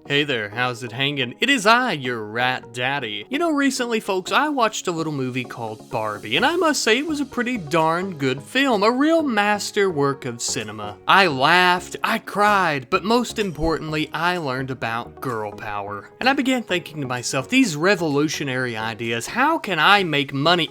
Hey there, how's it hangin'? It is I, your rat daddy. You know, recently, folks, I watched a little movie called Barbie, and I must say it was a pretty darn good film, a real masterwork of cinema. I laughed, I cried, but most importantly, I learned about girl power. And I began thinking to myself, these revolutionary ideas, how can I make money?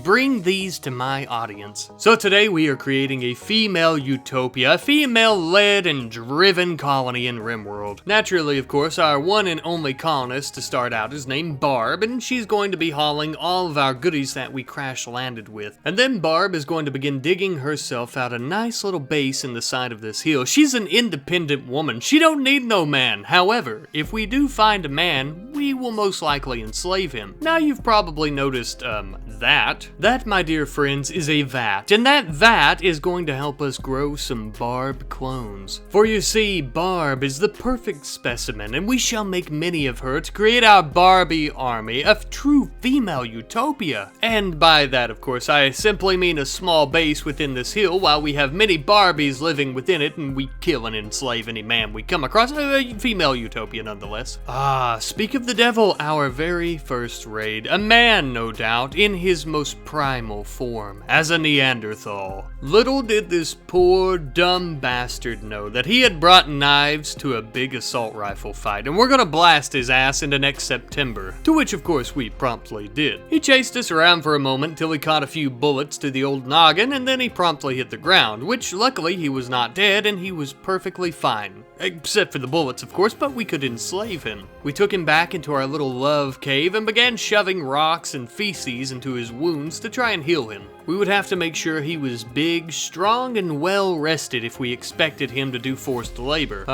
Bring these to my audience. So today we are creating a female utopia, a female-led and driven colony in RimWorld. Naturally, of course, our one and only colonist to start out is named Barb, and she's going to be hauling all of our goodies that we crash-landed with. And then Barb is going to begin digging herself out a nice little base in the side of this hill. She's an independent woman. She don't need no man. However, if we do find a man, we will most likely enslave him. Now you've probably noticed, that. That, my dear friends, is a vat. And that vat is going to help us grow some Barb clones. For you see, Barb is the perfect specimen, and we shall make many of her to create our Barbie army, a true female utopia. And by that, of course, I simply mean a small base within this hill while we have many Barbies living within it, and we kill and enslave any man we come across. A female utopia, nonetheless. Speak of the devil, our very first raid. A man, no doubt, in his most primal form, as a Neanderthal. Little did this poor, dumb bastard know that he had brought knives to a big assault rifle fight, and we're gonna blast his ass into next September. To which, of course, we promptly did. He chased us around for a moment till he caught a few bullets to the old noggin, and then he promptly hit the ground, which luckily he was not dead and he was perfectly fine. Except for the bullets, of course, but we could enslave him. We took him back into our little love cave and began shoving rocks and feces into his wounds to try and heal him. We would have to make sure he was big, strong, and well rested if we expected him to do forced labor.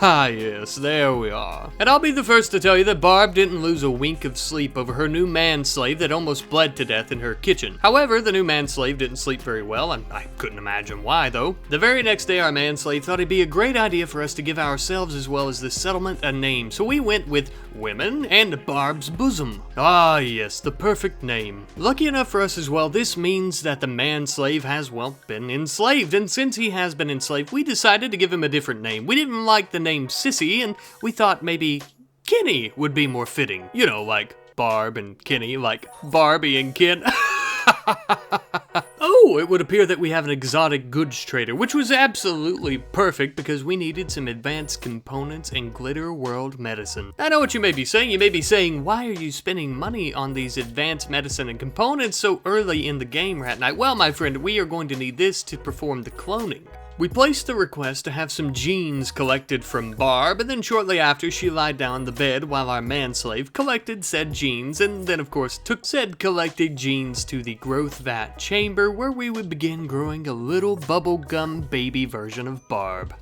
Yes, there we are. And I'll be the first to tell you that Barb didn't lose a wink of sleep over her new manslave that almost bled to death in her kitchen. However, the new manslave didn't sleep very well, and I couldn't imagine why, though. The very next day, our manslave thought it'd be a great idea for us to give ourselves as well as this settlement a name, so we went with Women and Barb's Bosom. Ah, yes, the perfect name. Lucky enough for us as well, this means that the manslave has, well, been enslaved, and since he has been enslaved, we decided to give him a different name. We didn't like the name Sissy, and we thought maybe Kenny would be more fitting. You know, like Barb and Kenny, like Barbie and Ken. Oh, it would appear that we have an exotic goods trader, which was absolutely perfect because we needed some advanced components and glitter world medicine. I know what you may be saying. You may be saying, why are you spending money on these advanced medicine and components so early in the game, Rat Knight? Well, my friend, we are going to need this to perform the cloning. We placed a request to have some genes collected from Barb, and then shortly after she lied down on the bed while our manslave collected said genes, and then of course took said collected genes to the growth vat chamber where we would begin growing a little bubblegum baby version of Barb.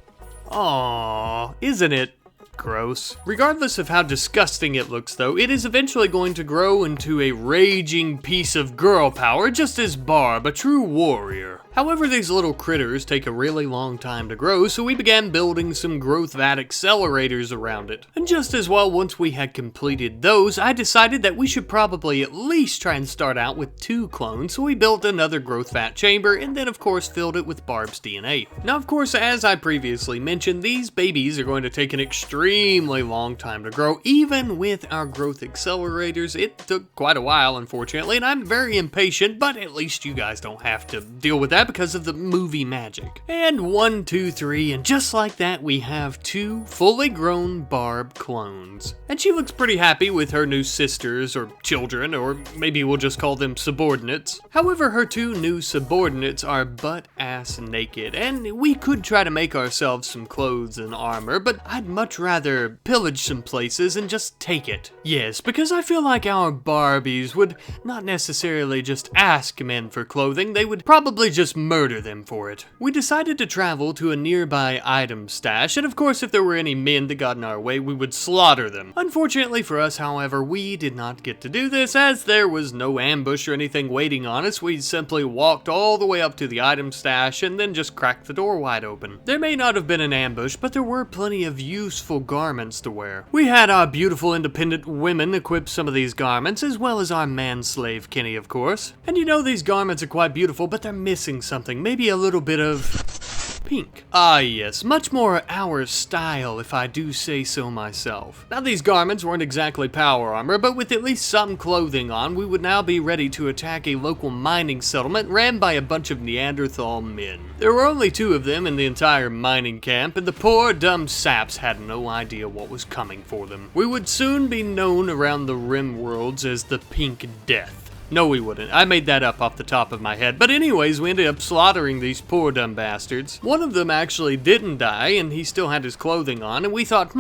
Aww, isn't it gross? Regardless of how disgusting it looks though, it is eventually going to grow into a raging piece of girl power just as Barb, a true warrior. However, these little critters take a really long time to grow, so we began building some growth vat accelerators around it. And just as well, once we had completed those, I decided that we should probably at least try and start out with 2 clones, so we built another growth vat chamber, and then of course filled it with Barb's DNA. Now of course, as I previously mentioned, these babies are going to take an extremely long time to grow. Even with our growth accelerators, it took quite a while, unfortunately, and I'm very impatient, but at least you guys don't have to deal with that because of the movie magic. And 1, 2, 3, and just like that, we have 2 fully grown Barb clones. And she looks pretty happy with her new sisters, or children, or maybe we'll just call them subordinates. However, her 2 new subordinates are butt-ass naked, and we could try to make ourselves some clothes and armor, but I'd much rather pillage some places and just take it. Yes, because I feel like our Barbies would not necessarily just ask men for clothing, they would probably just murder them for it. We decided to travel to a nearby item stash, and of course if there were any men that got in our way, we would slaughter them. Unfortunately for us, however, we did not get to do this as there was no ambush or anything waiting on us. We simply walked all the way up to the item stash and then just cracked the door wide open. There may not have been an ambush, but there were plenty of useful garments to wear. We had our beautiful independent women equip some of these garments, as well as our manslave Kenny, of course. And you know, these garments are quite beautiful, but they're missing something, maybe a little bit of pink. Ah yes, much more our style if I do say so myself. Now these garments weren't exactly power armor, but with at least some clothing on, we would now be ready to attack a local mining settlement ran by a bunch of Neanderthal men. There were only 2 of them in the entire mining camp, and the poor dumb saps had no idea what was coming for them. We would soon be known around the RimWorlds as the Pink Death. No, we wouldn't. I made that up off the top of my head. But anyways, we ended up slaughtering these poor dumb bastards. One of them actually didn't die, and he still had his clothing on, and we thought,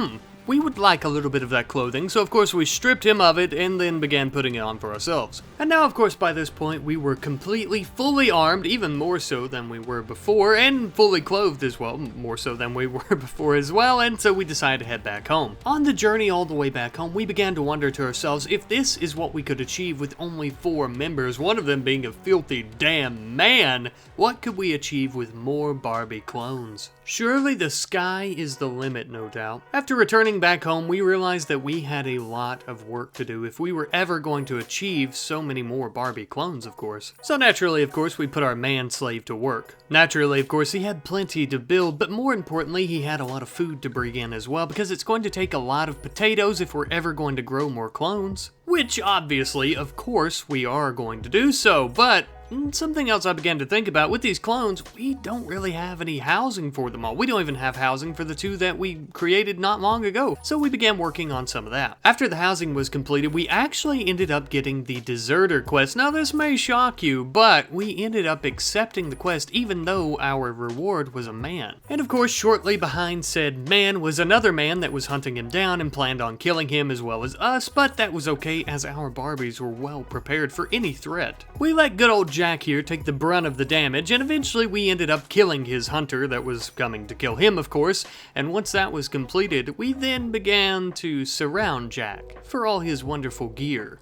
we would like a little bit of that clothing, so of course we stripped him of it and then began putting it on for ourselves. And now of course by this point we were completely fully armed, even more so than we were before, and fully clothed as well, more so than we were before as well, and so we decided to head back home. On the journey all the way back home, we began to wonder to ourselves if this is what we could achieve with only 4 members, one of them being a filthy damn man, what could we achieve with more Barbie clones? Surely the sky is the limit, no doubt. After returning back home, we realized that we had a lot of work to do if we were ever going to achieve so many more Barbie clones, of course. So naturally, of course, we put our man-slave to work. Naturally, of course, he had plenty to build, but more importantly, he had a lot of food to bring in as well, because it's going to take a lot of potatoes if we're ever going to grow more clones. Which, obviously, of course, we are going to do so, but something else I began to think about, with these clones, we don't really have any housing for them all. We don't even have housing for the 2 that we created not long ago, so we began working on some of that. After the housing was completed, we actually ended up getting the deserter quest. Now this may shock you, but we ended up accepting the quest even though our reward was a man. And of course, shortly behind said man was another man that was hunting him down and planned on killing him as well as us, but that was okay as our Barbies were well prepared for any threat. We let good old Jack here take the brunt of the damage, and eventually we ended up killing his hunter that was coming to kill him, of course, and once that was completed, we then began to surround Jack for all his wonderful gear.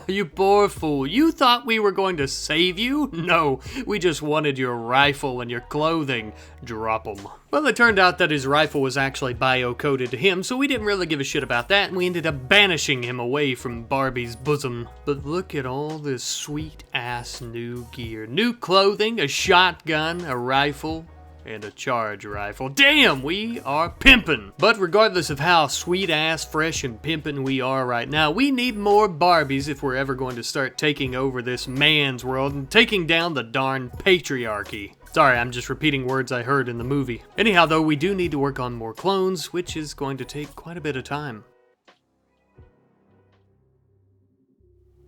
You poor fool, you thought we were going to save you? No, we just wanted your rifle and your clothing. Drop 'em. Well, it turned out that his rifle was actually bio-coded to him, so we didn't really give a shit about that, and we ended up banishing him away from Barbie's bosom. But look at all this sweet-ass new gear. New clothing, a shotgun, a rifle, and a charge rifle. Damn, we are pimpin'! But regardless of how sweet-ass, fresh, and pimpin' we are right now, we need more Barbies if we're ever going to start taking over this man's world and taking down the darn patriarchy. Sorry, I'm just repeating words I heard in the movie. Anyhow, though, we do need to work on more clones, which is going to take quite a bit of time.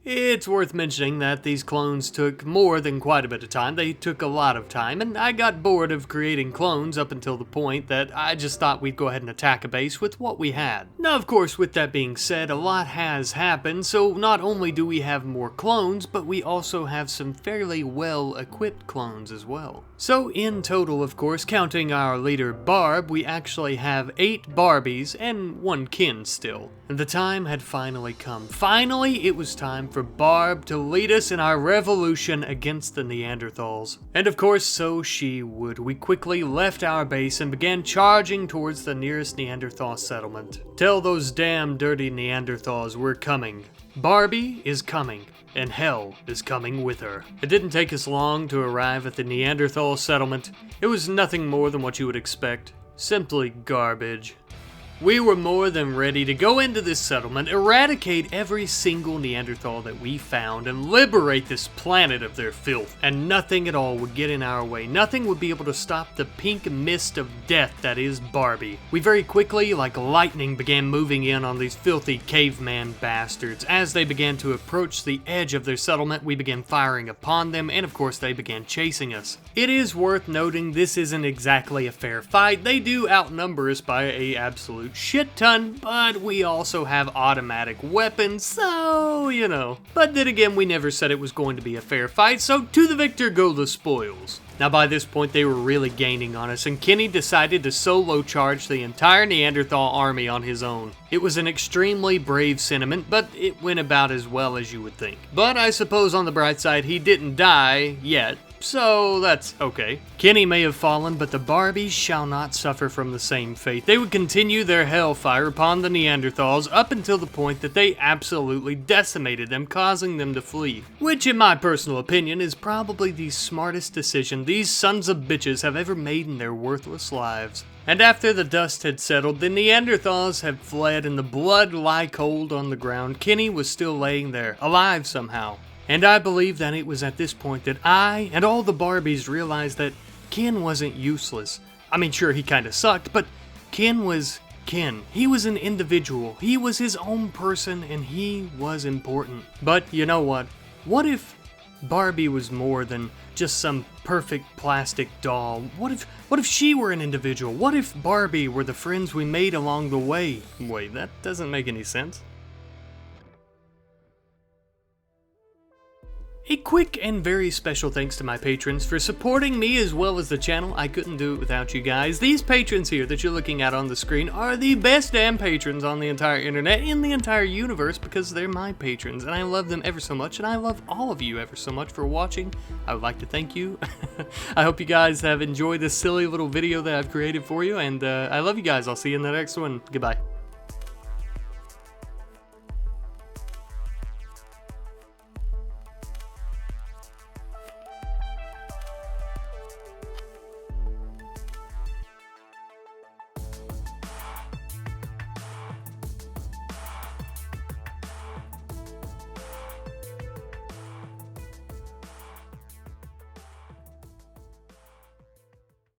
It's worth mentioning that these clones took more than quite a bit of time. They took a lot of time, and I got bored of creating clones up until the point that I just thought we'd go ahead and attack a base with what we had. Now, of course, with that being said, a lot has happened, so not only do we have more clones, but we also have some fairly well-equipped clones as well. So in total, of course, counting our leader Barb, we actually have 8 Barbies and 1 Ken still. And the time had finally come. Finally, it was time for Barb to lead us in our revolution against the Neanderthals. And of course, so she would. We quickly left our base and began charging towards the nearest Neanderthal settlement. Tell those damn dirty Neanderthals we're coming. Barbie is coming, and hell is coming with her. It didn't take us long to arrive at the Neanderthal settlement. It was nothing more than what you would expect. Simply garbage. We were more than ready to go into this settlement, eradicate every single Neanderthal that we found, and liberate this planet of their filth. And nothing at all would get in our way. Nothing would be able to stop the pink mist of death that is Barbie. We very quickly, like lightning, began moving in on these filthy caveman bastards. As they began to approach the edge of their settlement, we began firing upon them, and of course they began chasing us. It is worth noting this isn't exactly a fair fight. They do outnumber us by an absolute shit ton, but we also have automatic weapons, so, you know. But then again, we never said it was going to be a fair fight, so to the victor go the spoils. Now by this point they were really gaining on us, and Kenny decided to solo charge the entire Neanderthal army on his own. It was an extremely brave sentiment, but it went about as well as you would think. But I suppose on the bright side he didn't die, yet. So that's okay. Kenny may have fallen, but the Barbies shall not suffer from the same fate. They would continue their hellfire upon the Neanderthals up until the point that they absolutely decimated them, causing them to flee. Which, in my personal opinion, is probably the smartest decision these sons of bitches have ever made in their worthless lives. And after the dust had settled, the Neanderthals had fled and the blood lay cold on the ground. Kenny was still laying there, alive somehow. And I believe that it was at this point that I and all the Barbies realized that Ken wasn't useless. I mean, sure, he kinda sucked, but Ken was Ken. He was an individual. He was his own person, and he was important. But you know what? What if Barbie was more than just some perfect plastic doll? What if she were an individual? What if Barbie were the friends we made along the way? Wait, that doesn't make any sense. A quick and very special thanks to my patrons for supporting me as well as the channel. I couldn't do it without you guys. These patrons here that you're looking at on the screen are the best damn patrons on the entire internet, in the entire universe, because they're my patrons, and I love them ever so much, and I love all of you ever so much for watching. I would like to thank you. I hope you guys have enjoyed this silly little video that I've created for you, and I love you guys. I'll see you in the next one. Goodbye.